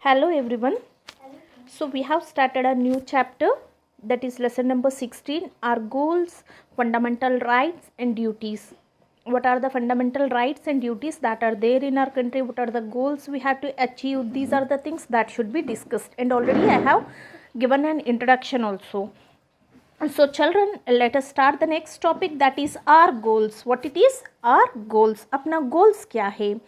Hello everyone. So we have started a new chapter, that is lesson number 16, our goals, fundamental rights and duties. What are the fundamental rights and duties that are there in our country? What are the goals we have to achieve? These are the things that should be discussed, and already I have given an introduction also. So children, let us start the next topic, that is our goals. What it is? Our goals. अपना goals क्या है?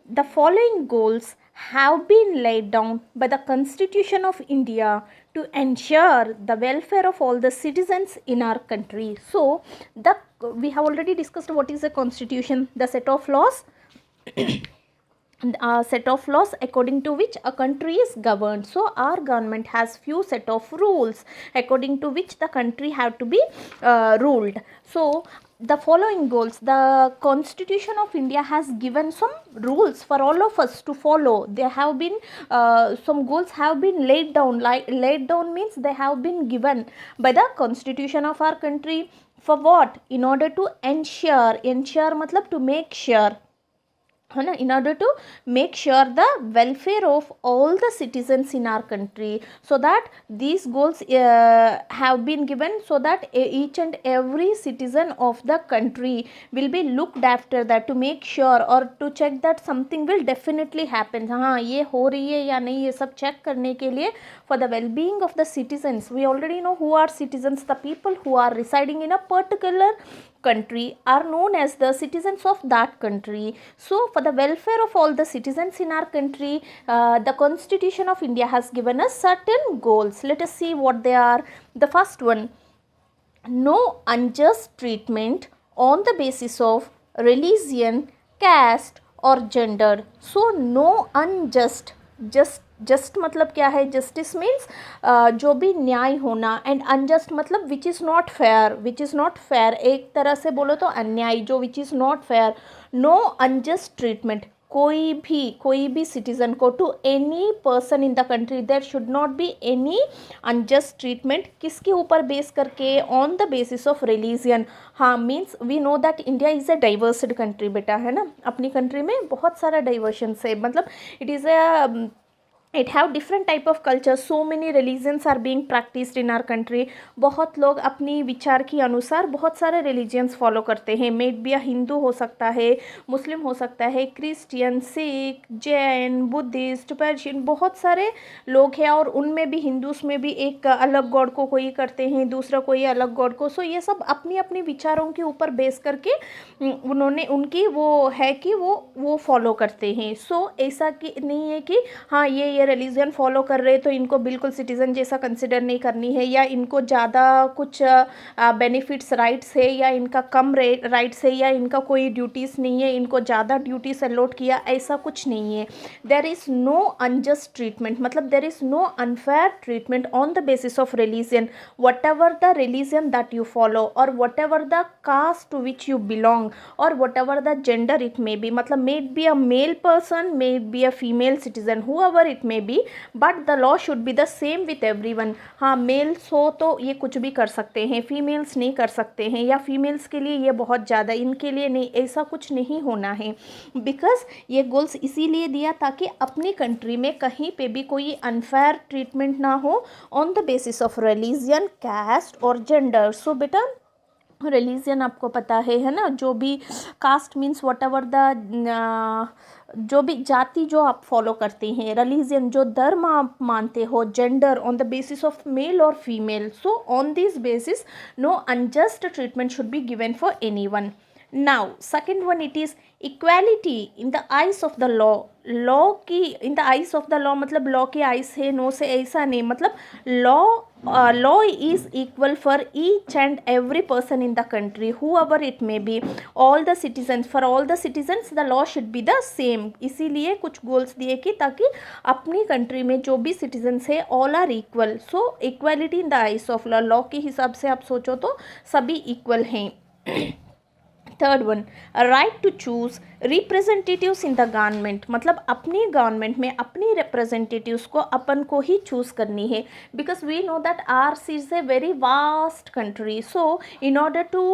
The following goals have been laid down by the Constitution of India to ensure the welfare of all the citizens in our country. So we have already discussed what is a constitution, the set of laws according to which a country is governed. So our government has few set of rules according to which the country have to be ruled. So the following goals, the Constitution of India has given some rules for all of us to follow. There have been some goals have been laid down. Laid down means they have been given by the Constitution of our country. For what? In order to ensure मतलब to make sure, in order to make sure the welfare of all the citizens in our country. So that these goals have been given so that each and every citizen of the country will be looked after, that to make sure or to check that something will definitely happen. हाँ ये हो रही है या नहीं, ये सब check करने के लिए, for the well-being of the citizens. We already know who are citizens. The people who are residing in a particular country are known as the citizens of that country. So for the welfare of all the citizens in our country, the Constitution of India has given us certain goals. Let us see what they are. The first one, no unjust treatment on the basis of religion, caste or gender. So no unjust, just मतलब क्या है? Justice means जो भी न्याय होना, and unjust मतलब विच is not fair, एक तरह से बोलो तो अन्याय, जो which is not fair. No unjust treatment, कोई भी सिटीजन को, to any person in the country, there should not be any unjust treatment. किसके ऊपर बेस करके? On the basis of religion. हाँ, means we know that India is a diversed country बेटा, है ना. अपनी कंट्री में बहुत सारा डाइवर्शंस है, मतलब it is a it have different type of culture, so many religions are being practiced in our country. बहुत लोग अपनी विचार के अनुसार बहुत सारे religions follow करते हैं. मे बी हिंदू हो सकता है, मुस्लिम हो सकता है, Christian, Sikh, Jain, Buddhist, Persian, बहुत सारे लोग हैं. और उनमें भी, हिंदूस में भी एक अलग गॉड को कोई करते हैं, दूसरा कोई अलग गॉड को. सो ये सब अपनी अपनी विचारों के ऊपर बेस करके उन्होंने, उनकी वो है कि वो फॉलो करते हैं. सो ऐसा कि नहीं है कि हाँ ये रिलीजन फॉलो कर रहे तो इनको बिल्कुल सिटीज़न जैसा कंसिडर नहीं करनी है, या इनको ज़्यादा कुछ बेनिफिट्स राइट्स है, या इनका कम राइट्स है, या इनका कोई ड्यूटीज़ नहीं है, इनको ज़्यादा ड्यूटीज़ अलॉट किया, ऐसा कुछ नहीं है. There is no unjust treatment, मतलब there is no unfair treatment on the basis of religion. Whatever the religion that you follow, और whatever the caste to which you belong, और whatever the gender it may be, मतलब may it be a male person, may it be a female citizen, whoever it may be, but the law should be the same with everyone. हाँ, mails हो तो ये कुछ भी कर सकते हैं, फीमेल्स नहीं कर सकते हैं, या फीमेल्स के लिए ये बहुत ज़्यादा, इनके लिए नहीं, ऐसा कुछ नहीं होना है. बिकॉज ये गोल्स इसीलिए दिया ताकि अपनी कंट्री में कहीं पे भी कोई अनफेयर ट्रीटमेंट ना हो on the basis of religion, caste और जेंडर. सो बेटा, रिलीजन आपको पता है ना, जो भी caste means whatever the, जो भी जाति जो आप फॉलो करते हैं, रिलीजन जो धर्म आप मानते हो, gender on the basis of male और female. So on this basis no unjust treatment should be given for anyone. Now second one, it is equality in the eyes of the law. Law की in the eyes of the law, मतलब law के eyes है, no से ऐसा नहीं, मतलब law is equal for each and every person in the country, whoever it may be, all the citizens, for all the citizens the law should be the same. इसीलिए कुछ goals दिए कि ताकि अपनी कंट्री में जो भी citizens है all are equal. So equality in the eyes of law, law के हिसाब से आप सोचो तो सभी इक्वल हैं. Third one, right to choose representatives in the government, मतलब अपनी गवर्नमेंट में अपनी रिप्रेजेंटेटिव्स को अपन को ही चूज करनी है, because we know that ours is a very vast country, so in order to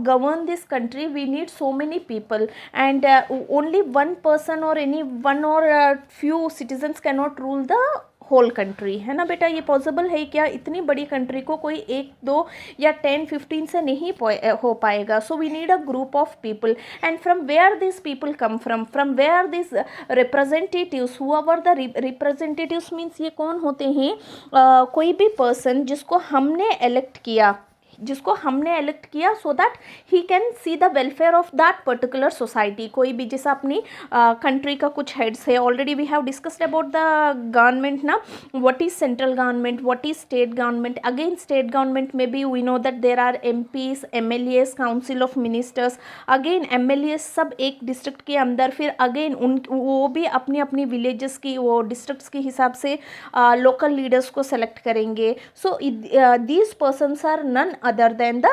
govern this country we need so many people, and only one person or any one or few citizens cannot rule the whole country, है ना बेटा, ये possible है क्या? इतनी बड़ी country को कोई 1, 2 या 10, 15 से नहीं हो पाएगा. So we need a group of people, and from where this people come from where this representatives, whoever the representatives means ये कौन होते हैं? कोई भी पर्सन जिसको हमने इलेक्ट किया, so that he can see the welfare of that particular society. कोई भी, जैसा अपनी कंट्री का कुछ हेड्स है, already we have discussed about the government ना, what is central government, what is state government. Again state government में भी we know that there are MPs, MLAs, council of ministers, again MLAs सब एक district के अंदर, फिर again वो भी अपनी अपनी विलेजेस की, वो डिस्ट्रिक्ट्स के हिसाब से लोकल लीडर्स को सेलेक्ट करेंगे. So these persons are none other than the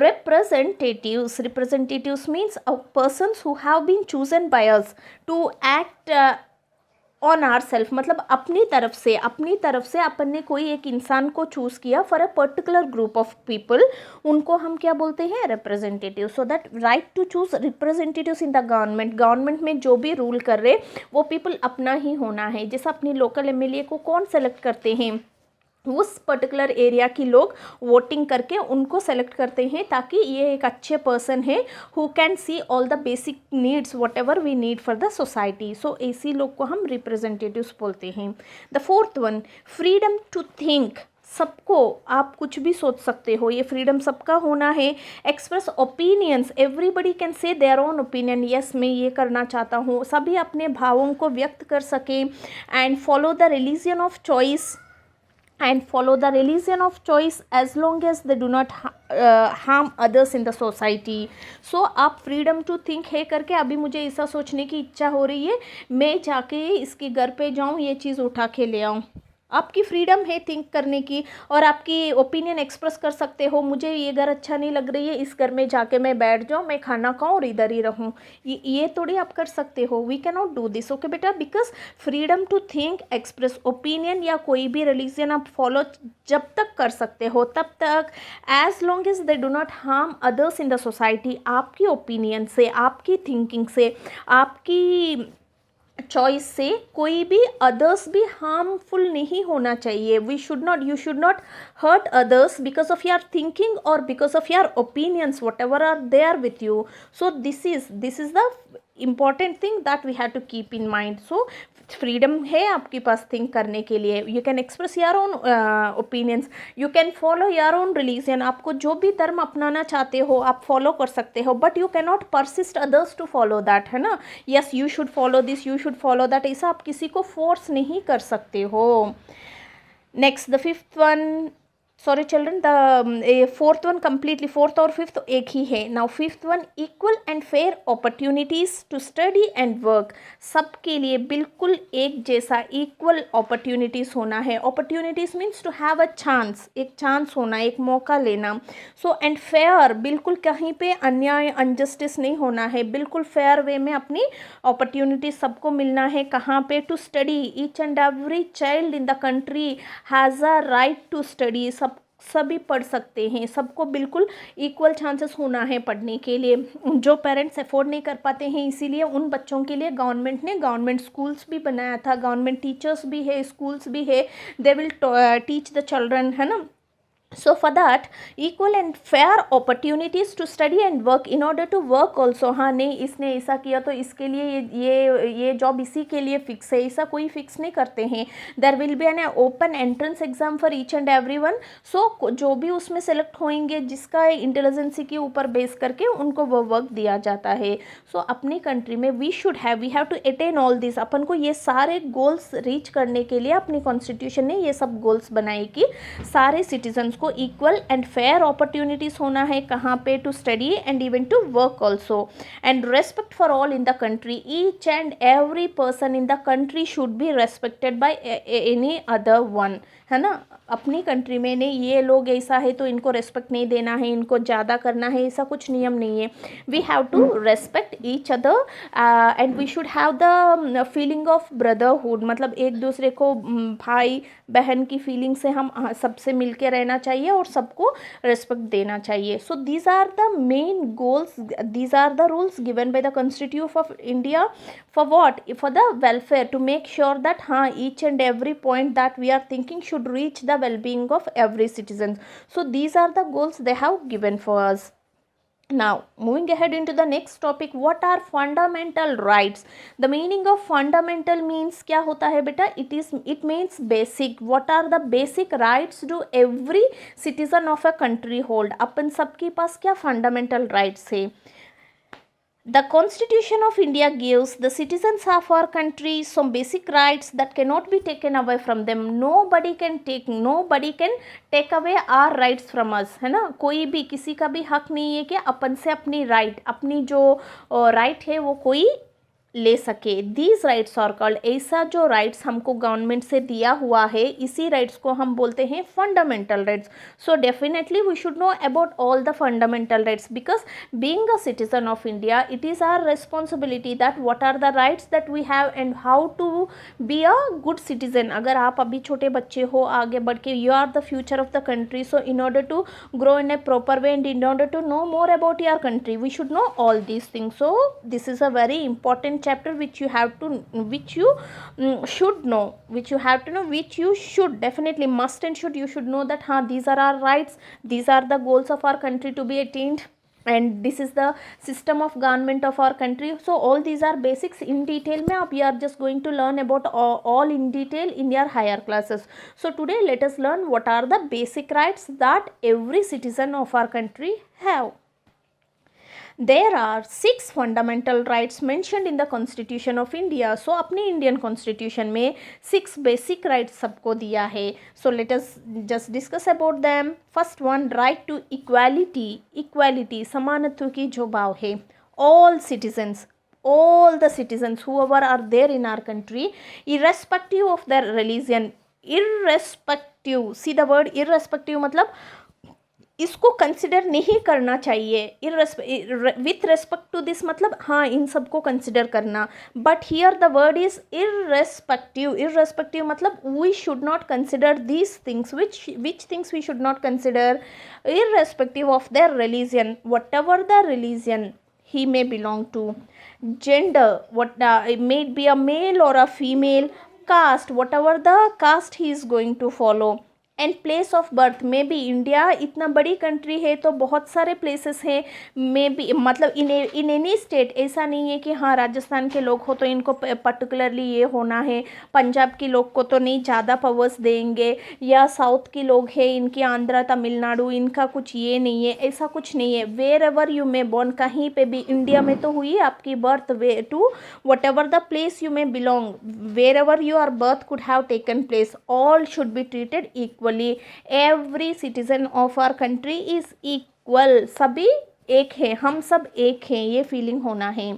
representatives. Representatives means persons who have been chosen by us to act on ourselves, मतलब अपनी तरफ से अपन ने कोई एक इंसान को चूज़ किया for a particular group of people, उनको हम क्या बोलते हैं? Representative. So that right to choose representatives in the government में जो भी रूल कर रहे वो पीपल अपना ही होना है. जैसा अपनी लोकल MLA को कौन सेलेक्ट करते हैं? उस पर्टिकुलर एरिया की लोग वोटिंग करके उनको सेलेक्ट करते हैं, ताकि ये एक अच्छे पर्सन है who can see all the basic needs whatever we need for the society. So ऐसी लोग को हम रिप्रेजेंटेटिव्स बोलते हैं. The fourth one, freedom to think. सबको, आप कुछ भी सोच सकते हो, ये फ्रीडम सबका होना है. Express opinions, everybody can say their own opinion, yes मैं ये करना चाहता हूँ, सभी अपने भावों को व्यक्त कर सकें. And follow the religion of choice, as long as they do not harm others in the society. So आप फ्रीडम टू थिंक है करके, अभी मुझे ऐसा सोचने की इच्छा हो रही है, मैं जाके इसके घर पे जाऊँ, ये चीज़ उठा के ले आऊँ. आपकी फ्रीडम है थिंक करने की, और आपकी ओपिनियन एक्सप्रेस कर सकते हो. मुझे ये घर अच्छा नहीं लग रही है, इस घर में जाके मैं बैठ जाऊँ, मैं खाना खाऊँ और इधर ही रहूँ, ये थोड़ी आप कर सकते हो. We can not do this, okay बेटा, because freedom to think, express opinion या कोई भी रिलीजन आप फॉलो जब तक कर सकते हो तब तक, as long as they do not harm others in the society. आपकी ओपिनियन से, आपकी थिंकिंग से, आपकी चॉइस से कोई भी अदर्स भी हार्मफुल नहीं होना चाहिए. You should not hurt others because of your thinking और because of your opinions whatever are there with you. So this is the important thing that we have to keep in mind. So freedom है आपके पास think करने के लिए. You can express your own opinions, you can follow your own religion. आपको जो भी धर्म अपनाना चाहते हो आप फॉलो कर सकते हो, but you can not persist others to follow that, है ना. Yes you should follow this, you should follow that, ऐसा आप किसी को फोर्स नहीं कर सकते हो. Next the fifth one, sorry children, the fourth one completely, fourth और फिफ्थ एक ही है. Now fifth one, equal and fair opportunities to study and work. सबके लिए बिल्कुल एक जैसा इक्वल अपॉर्चुनिटीज़ होना है. Opportunities means to have a chance, एक चांस होना, एक मौका लेना. सो एंड फेयर, बिल्कुल कहीं पे अन्याय अनजस्टिस नहीं होना है, बिल्कुल फेयर वे में अपनी अपॉर्चुनिटीज सबको मिलना है. कहाँ पे? To study. Each and every child in the country has a right to study. सभी पढ़ सकते हैं, सबको बिल्कुल इक्वल चांसेस होना है पढ़ने के लिए. जो पेरेंट्स अफोर्ड नहीं कर पाते हैं, इसीलिए उन बच्चों के लिए गवर्नमेंट ने गवर्नमेंट स्कूल्स भी बनाया था, गवर्नमेंट टीचर्स भी है, स्कूल्स भी है, they will teach the children, है ना. So for that, equal and fair opportunities to study and work. In order to work also, हाँ नहीं इसने ऐसा किया तो इसके लिए ये जॉब इसी के लिए फिक्स है, ऐसा कोई फिक्स नहीं करते हैं. There will be an open entrance exam for each and everyone. So जो भी उसमें सेलेक्ट होंगे, जिसका इंटेलिजेंसी के ऊपर बेस करके उनको वो वर्क दिया जाता है. So अपनी कंट्री में we have to attain all this. अपन को ये सारे गोल्स रीच करने के लिए अपनी कॉन्स्टिट्यूशन ने ये सब गोल्स बनाए कि सारे सिटीजन्स को सबको इक्वल एंड फेयर अपॉर्चुनिटीज़ होना है, कहाँ पे, to study and even to work also, and respect for all in the country, each and every person in the country should be respected by any other one, है ना। अपनी country में नहीं ये लोग ऐसा है तो इनको रेस्पेक्ट नहीं देना है, इनको ज़्यादा करना है, ऐसा कुछ नियम नहीं है। We have to respect each other and we should have the feeling of brotherhood, मतलब एक दूसरे को भाई बहन की फीलिंग से हम सबसे मिल के रहना चाहिए और सबको रेस्पेक्ट देना चाहिए। So these are the main goals, these are the rules given by the constitution of India for what, for the welfare, to make sure that each and every point that we are thinking should reach the well-being of every citizen. So these are the goals they have given for us. Now moving ahead into the next topic, what are fundamental rights? The meaning of fundamental means क्या होता है बेटा, it means basic. What are the basic rights do every citizen of a country hold? अपन सबके पास क्या fundamental rights है? The Constitution of India gives the citizens of our country some basic rights that cannot be taken away from them. Nobody can take away our rights from us, है ना। कोई भी, किसी का भी हक नहीं है कि अपन से अपनी right, अपनी जो right है वो कोई ले सके। दीज राइट्स आर कॉल्ड, ऐसा जो राइट्स हमको गवर्नमेंट से दिया हुआ है इसी राइट्स को हम बोलते हैं fundamental rights. So definitely we should know about all the fundamental rights, because being a citizen of India it is our responsibility that what are the rights that we have and how to be a good citizen. अगर आप अभी छोटे बच्चे हो, आगे बढ़ के you are the future of the country, so in order to grow in a proper way and in order to know more about your country we should know all these things. So this is a very important chapter which you have to, which you should know, which you have to know, which you should definitely must and should, you should know that these are our rights, these are the goals of our country to be attained, and this is the system of government of our country. So all these are basics in detail mein we are just going to learn about all in detail in your higher classes. So today let us learn what are the basic rights that every citizen of our country have. There are 6 fundamental rights mentioned in the Constitution of India. So अपने Indian Constitution में 6 basic rights सबको दिया है. So let us just discuss about them. First one, right to equality. Equality, समानत्व की जो भाव है. All citizens, all the citizens whoever are there in our country, irrespective of their religion, irrespective, see the word irrespective मतलब इसको consider नहीं करना चाहिए, with respect to this मतलब इन सबको कंसिडर करना, but here the word is irrespective. Irrespective मतलब we should not consider these things, which things we should not consider, irrespective of their religion, whatever the religion he may belong to, gender, what may it be a male or a female, caste, whatever the caste he is going to follow, and place of birth में भी. India इतना बड़ी country है तो बहुत सारे places हैं में भी, मतलब इन एनी स्टेट ऐसा नहीं है कि राजस्थान के लोग हो तो इनको पर्टिकुलरली ये होना है, पंजाब के लोग को तो नहीं ज़्यादा पावर्स देंगे, या साउथ के लोग हैं इनकी आंध्रा तमिलनाडु इनका कुछ ये नहीं है, ऐसा कुछ नहीं है. Wherever you may born, कहीं पे भी इंडिया में तो हुई आपकी birth, way to whatever the place you may belong, wherever your birth could have taken place, all should be treated equal. Every citizen of our country is equal, सभी एक है, हम सब एक हैं, ये फीलिंग होना है.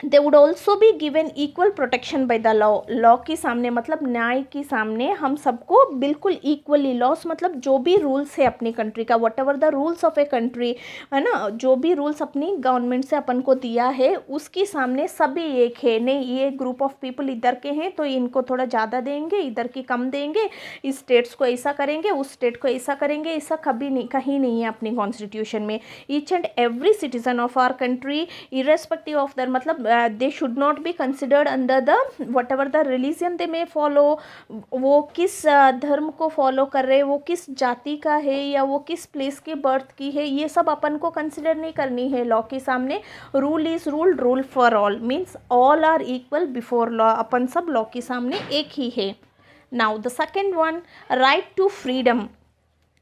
They would also be given equal protection by the law. Law के सामने मतलब न्याय के सामने हम सबको बिल्कुल इक्वली, लॉस मतलब जो भी रूल्स है अपनी कंट्री का, what ever the rules of a country है ना, जो भी रूल्स अपनी गवर्नमेंट से अपन को दिया है उसके सामने सभी एक है. नहीं ये ग्रुप ऑफ पीपल इधर के हैं तो इनको थोड़ा ज़्यादा देंगे, इधर की कम देंगे, इस स्टेट्स को ऐसा करेंगे, उस स्टेट को ऐसा करेंगे, ऐसा कभी नहीं, कहीं नहीं है अपनी कॉन्स्टिट्यूशन में. Each and every citizen of our country irrespective of their मतलब they should not be considered under the whatever the religion they may follow, वो किस धर्म को फॉलो कर रहे, वो किस जाति का है या वो किस प्लेस के बर्थ की है, ये सब अपन को कंसिडर नहीं करनी है लॉ के सामने. Rule is rule, rule for all means all are equal before law, अपन सब लॉ के सामने एक ही है. Now the second one, right to freedom.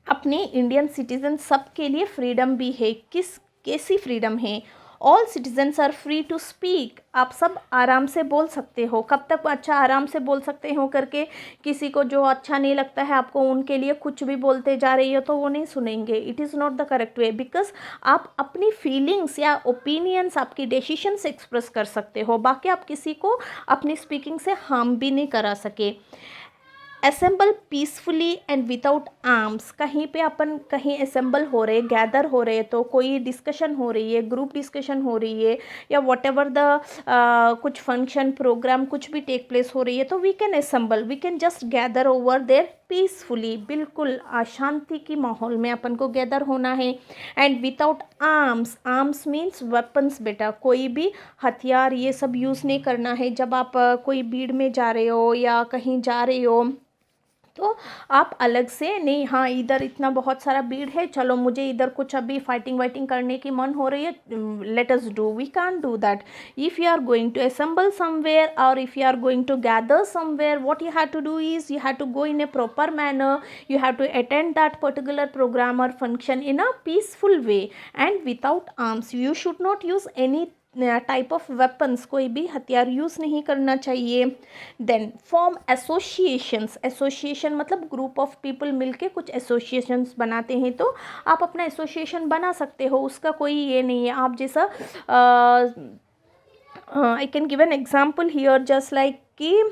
अपने इंडियन सिटीजन सब के लिए फ्रीडम भी है. कैसी फ्रीडम है? All citizens are free to speak, आप सब आराम से बोल सकते हो। कब तक अच्छा आराम से बोल सकते हो करके, किसी को जो अच्छा नहीं लगता है आपको उनके लिए कुछ भी बोलते जा रही हो तो वो नहीं सुनेंगे। It is not the correct way, because आप अपनी फीलिंग्स या ओपिनियंस, आपकी डिसीशंस एक्सप्रेस कर सकते हो, बाकी आप किसी को अपनी स्पीकिंग से हार्म भी नहीं करा सके। Assemble peacefully and without arms, कहीं पे अपन कहीं असेंबल हो रहे, गैदर हो रहे, तो कोई डिस्कशन हो रही है, ग्रुप डिस्कशन हो रही है, या वॉट एवर द कुछ फंक्शन प्रोग्राम कुछ भी टेक प्लेस हो रही है, तो we can assemble, we can just gather over there peacefully, बिल्कुल शांति की माहौल में अपन को गैदर होना है। And without arms, arms means weapons बेटा, कोई भी हथियार ये सब यूज़ नहीं करना है। जब आप कोई भीड़ में जा रहे हो या कहीं जा रहे हो तो आप अलग से नहीं, हाँ इधर इतना बहुत सारा भीड़ है, चलो मुझे इधर कुछ अभी फाइटिंग वाइटिंग करने की मन हो रही है, let us do, we can't do that. If you are going to assemble somewhere or if you are going to gather somewhere, what you have to do is you have to go in a proper manner, you have to attend that particular program or function in a peaceful way and without arms. You should not use any type of weapons, कोई भी हथियार use नहीं करना चाहिए। Then form associations, association मतलब group of people मिलके कुछ associations बनाते हैं, तो आप अपना एसोसिएशन बना सकते हो, उसका कोई ये नहीं है। आप जैसा I can give an example here, just like कि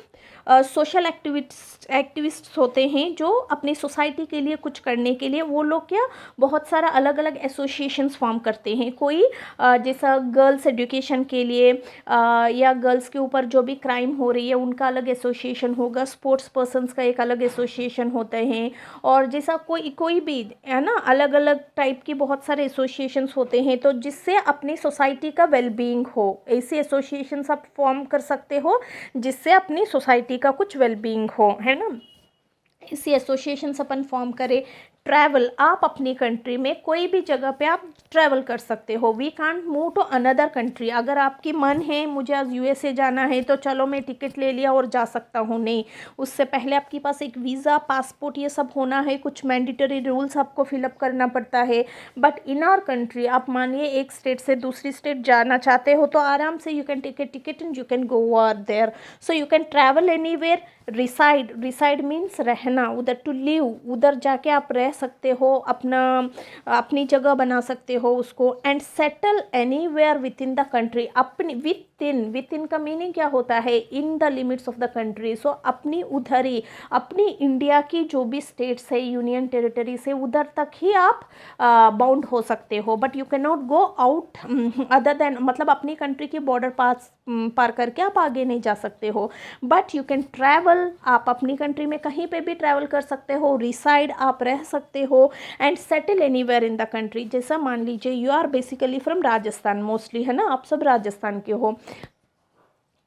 सोशल एक्टिविस्ट होते हैं जो अपनी सोसाइटी के लिए कुछ करने के लिए वो लोग क्या बहुत सारा अलग अलग एसोसिएशंस फॉर्म करते हैं। कोई जैसा गर्ल्स एजुकेशन के लिए या गर्ल्स के ऊपर जो भी क्राइम हो रही है उनका अलग एसोसिएशन होगा, स्पोर्ट्स पर्सन्स का एक अलग एसोसिएशन होते हैं, और जैसा कोई भी है ना, अलग अलग टाइप की बहुत सारे एसोसिएशंस होते हैं, तो जिससे अपनी सोसाइटी का वेलबींग हो, ऐसी एसोसिएशंस आप फॉर्म कर सकते हो जिससे अपनी सोसाइटी का कुछ वेलबींग हो, है ना। इसी एसोसिएशंस अपन फॉर्म करें। ट्रैवल, आप अपनी कंट्री में कोई भी जगह पे आप ट्रैवल कर सकते हो। We can't move to another country. अगर आपकी मन है मुझे आज यूएसए जाना है तो चलो मैं टिकट ले लिया और जा सकता हूँ, नहीं, उससे पहले आपके पास एक वीज़ा, पासपोर्ट ये सब होना है, कुछ मैंडेटरी रूल्स आपको फिलअप करना पड़ता है। बट इन आवर कंट्री आप मानिए एक स्टेट से दूसरी स्टेट जाना चाहते हो तो आराम से you can take a ticket and you can go over there, so you can travel anywhere. Reside, reside means रहना, उधर टू लिव, उधर जाके आप रह सकते हो, अपनी जगह बना सकते हो उसको। And settle anywhere within the country, अपनी विद इन का मीनिंग क्या होता है, in the limits of the country. So अपनी उधर ही, अपनी इंडिया की जो भी स्टेट्स है, यूनियन टेरिटरी से उधर तक ही आप बाउंड हो सकते हो, but you can not go out other than, मतलब अपनी कंट्री की बॉर्डर पार करके आप आगे नहीं जा सकते हो। बट यू कैन ट्रैवल, आप अपनी कंट्री में कहीं पे भी ट्रैवल कर सकते हो। रिसाइड, आप रह सकते हो। And settle anywhere in the country, जैसा मान लीजिए you are basically from Rajasthan, mostly है ना, आप सब राजस्थान के हो।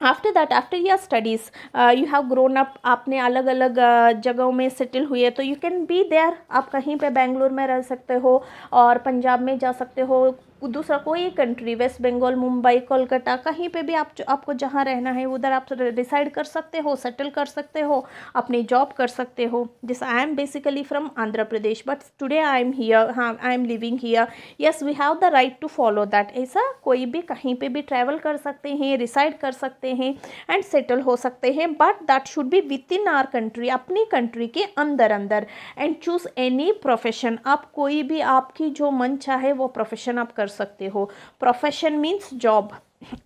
After that, after your studies you have grown up, आपने अलग अलग जगहों में सेटल हुए, तो यू कैन बी देयर, आप कहीं पे बेंगलोर में रह सकते हो और पंजाब में जा सकते हो, दूसरा कोई कंट्री, वेस्ट बंगाल, मुंबई, कोलकाता, कहीं पे भी आपको जहाँ रहना है उधर आप डिसाइड कर सकते हो, सेटल कर सकते हो, अपनी जॉब कर सकते हो। जैसे I am basically from Andhra Pradesh but today I am here, हाँ I am living here, yes we have the right to follow that. ऐसा कोई भी कहीं पे भी ट्रैवल कर सकते हैं, रिसाइड कर सकते हैं एंड सेटल हो सकते हैं, but that should be within our country, अपनी कंट्री के अंदर। एंड चूज़ एनी प्रोफेशन, आप कोई भी आपकी जो मन चाहे वो प्रोफेशन आप कर सकते हो। प्रोफेशन मीन्स जॉब,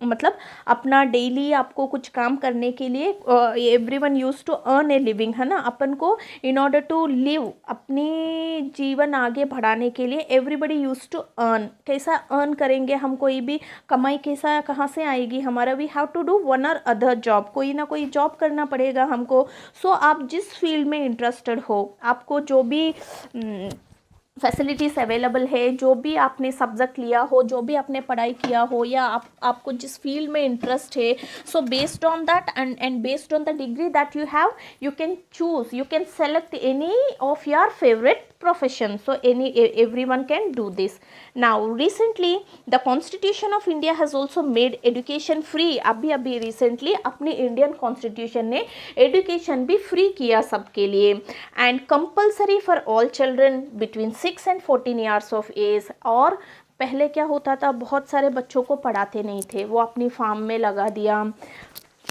मतलब अपना डेली आपको कुछ काम करने के लिए, everyone use to earn a living, है ना, अपन को इन ऑर्डर टू लिव, अपनी जीवन आगे बढ़ाने के लिए एवरीबडी यूज टू अर्न। कैसा अर्न करेंगे हम, कोई भी कमाई कैसा कहाँ से आएगी हमारा, we have to do one or other job, कोई ना कोई जॉब करना पड़ेगा हमको। सो आप जिस फील्ड में इंटरेस्टेड हो, आपको जो भी फैसिलिटीज़ अवेलेबल है, जो भी आपने सब्जेक्ट लिया हो, जो भी आपने पढ़ाई किया हो, या आपको जिस फील्ड में इंटरेस्ट है, so based on that and based on the degree that you have, you can choose, you can select any of your favourite profession. So everyone can do this. Now recently the Constitution of India has also made education free. अभी recently अपनी Indian constitution ने education भी free किया सबके लिए, and compulsory for all children between 6 and 14 years of age, और पहले क्या होता था, बहुत सारे बच्चों को पढ़ाते नहीं थे, वो अपनी फार्म में लगा दिया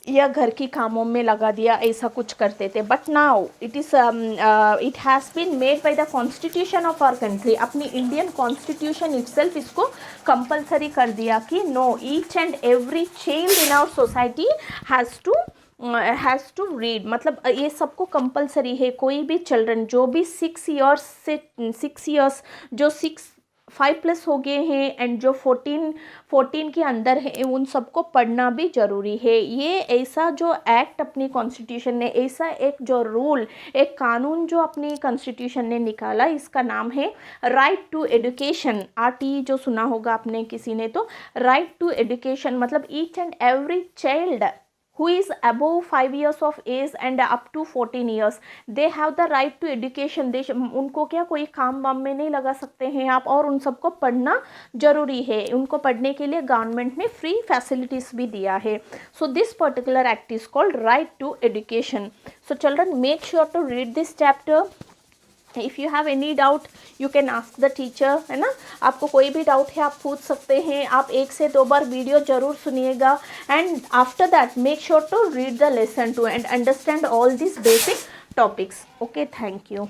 या घर की कामों में लगा दिया, ऐसा कुछ करते थे. But now it has been made by the constitution of our country. अपनी इंडियन कॉन्स्टिट्यूशन इटसेल्फ इसको कंपलसरी कर दिया कि no, each and every child in our society has to read. मतलब ये सबको कंपलसरी है. कोई भी चिल्ड्रन जो भी 6 इयर्स जो 5+ हो गए हैं एंड जो 14 के अंदर है, उन सबको पढ़ना भी ज़रूरी है. ये ऐसा जो एक्ट अपनी कॉन्स्टिट्यूशन ने, ऐसा एक जो रूल, एक कानून जो अपनी कॉन्स्टिट्यूशन ने निकाला, इसका नाम है राइट टू एजुकेशन. RT जो सुना होगा आपने किसी ने, तो राइट टू एजुकेशन मतलब each and every child who is above 5 years of age and up to 14 years, they have the right to education. उनको क्या कोई काम वाम में नहीं लगा सकते हैं आप, और उन सबको पढ़ना ज़रूरी है. उनको पढ़ने के लिए गवर्नमेंट ने फ्री फैसिलिटीज़ भी दिया है. So this particular act is called right to education. So children, make sure to read this chapter. If you have any doubt you can ask the teacher, है ना. आपको कोई भी डाउट है आप पूछ सकते हैं. आप 1 से 2 बार वीडियो ज़रूर सुनिएगा and after that make sure to read the lesson 2 and understand all this basic topics. Okay, thank you.